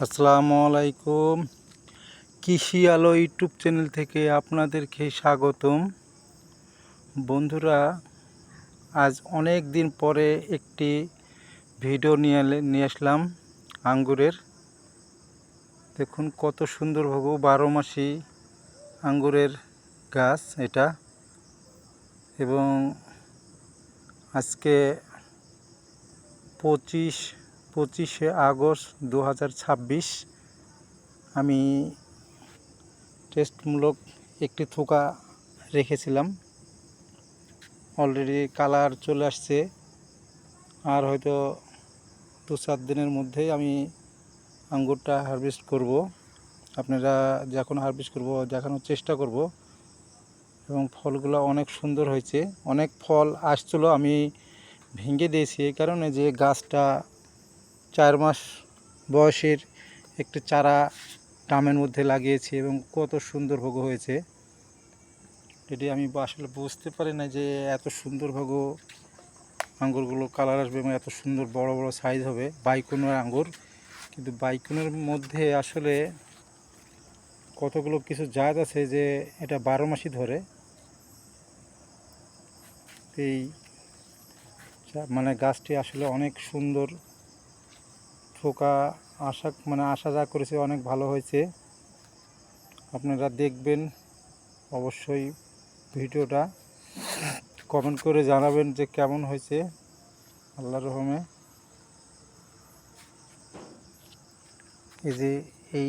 আসসালামু আলাইকুম। কৃষি আলো ইউটিউব চ্যানেল থেকে আপনাদেরকে স্বাগতম। বন্ধুরা, আজ অনেক দিন পরে একটি ভিডিও নিয়ে আসলাম আঙ্গুরের। দেখুন কত সুন্দরভাবে 12 মাসি আঙ্গুরের গাছ এটা। এবং আজকে 25শে আগস্ট 2026 আমি টেস্টমূলক একটি থোকা রেখেছিলাম। অলরেডি কালার চলে আসছে, আর হয়তো 2-4 দিনের মধ্যেই আমি আঙ্গুরটা হারভেস্ট করব। আপনারা যখন হারভেস্ট করব দেখানোর চেষ্টা করব। এবং ফলগুলো অনেক সুন্দর হয়েছে, অনেক ফল আসছিল, আমি ভেঙে দিয়েছি এই কারণে যে গাছটা 4 মাস বয়সের একটি চারা ড্রামের মধ্যে লাগিয়েছি এবং কত সুন্দরভাবে হয়েছে। এটি আমি আসলে বুঝতে পারি না যে এত সুন্দরভাবে আঙ্গুরগুলো কালার আসবে এবং এত সুন্দর বড় বড় সাইজ হবে বাইকুনের আঙ্গুর। কিন্তু বাইকুনের মধ্যে আসলে কতগুলো কিছু জাত আছে যে এটা 12 মাসই ধরে। এই মানে গাছটি আসলে অনেক সুন্দর, থোকা আশা যা করেছে অনেক ভালো হয়েছে। আপনারা দেখবেন অবশ্যই ভিডিওটা, কমেন্ট করে জানাবেন যে কেমন হয়েছে। আল্লাহর রহমে এই যে এই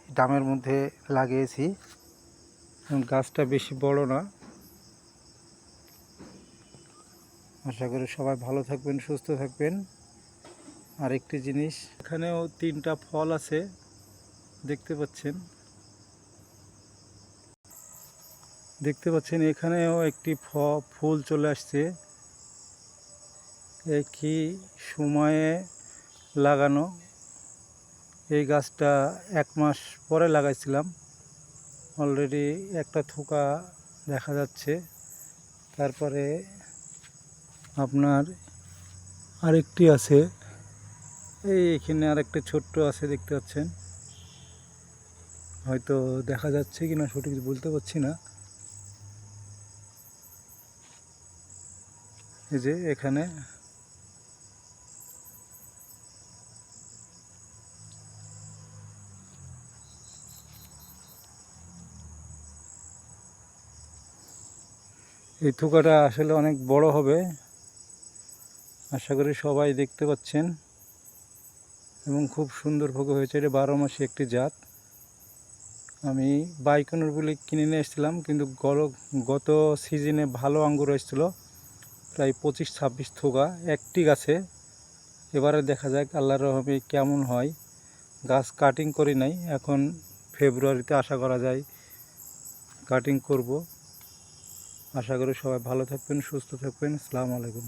ড্রামের মধ্যে লাগিয়েছি, গাছটা বেশি বড় না। আশা করি সবাই ভালো থাকবেন, সুস্থ থাকবেন। আরেকটি জিনিস, এখানেও 3টা ফল আছে দেখতে পাচ্ছেন। এখানেও একটি ফুল চলে আসছে। একই সময়ে লাগানো, এই গাছটা 1 মাস পরে লাগাইছিলাম। অলরেডি একটা থোকা দেখা যাচ্ছে। তারপরে আপনার আরেকটি আছে, এইখানে আরেকটা ছোট্ট আছে দেখতে পাচ্ছেন। হয়তো দেখা যাচ্ছে কিনা সঠিক বলতে পারছি না। এই যে এখানে এই থোকাটা আসলে অনেক বড় হবে, আশা করি সবাই দেখতে পাচ্ছেন। এবং খুব সুন্দরভাবে হয়েছে। এটা 12 মাসি একটি জাত। আমি বাইকনের বলে কিনে নিয়ে এসেছিলাম, কিন্তু গত সিজনে ভালো আঙ্গুর এসেছিলো, প্রায় 25-26 থোকা একটি গাছে। এবারে দেখা যাক আল্লাহর রহমতে কেমন হয়। গাছ কাটিং করি নাই, এখন ফেব্রুয়ারিতে আশা করা যায় কাটিং করব। আশা করি সবাই ভালো থাকবেন, সুস্থ থাকবেন। আসসালামু আলাইকুম।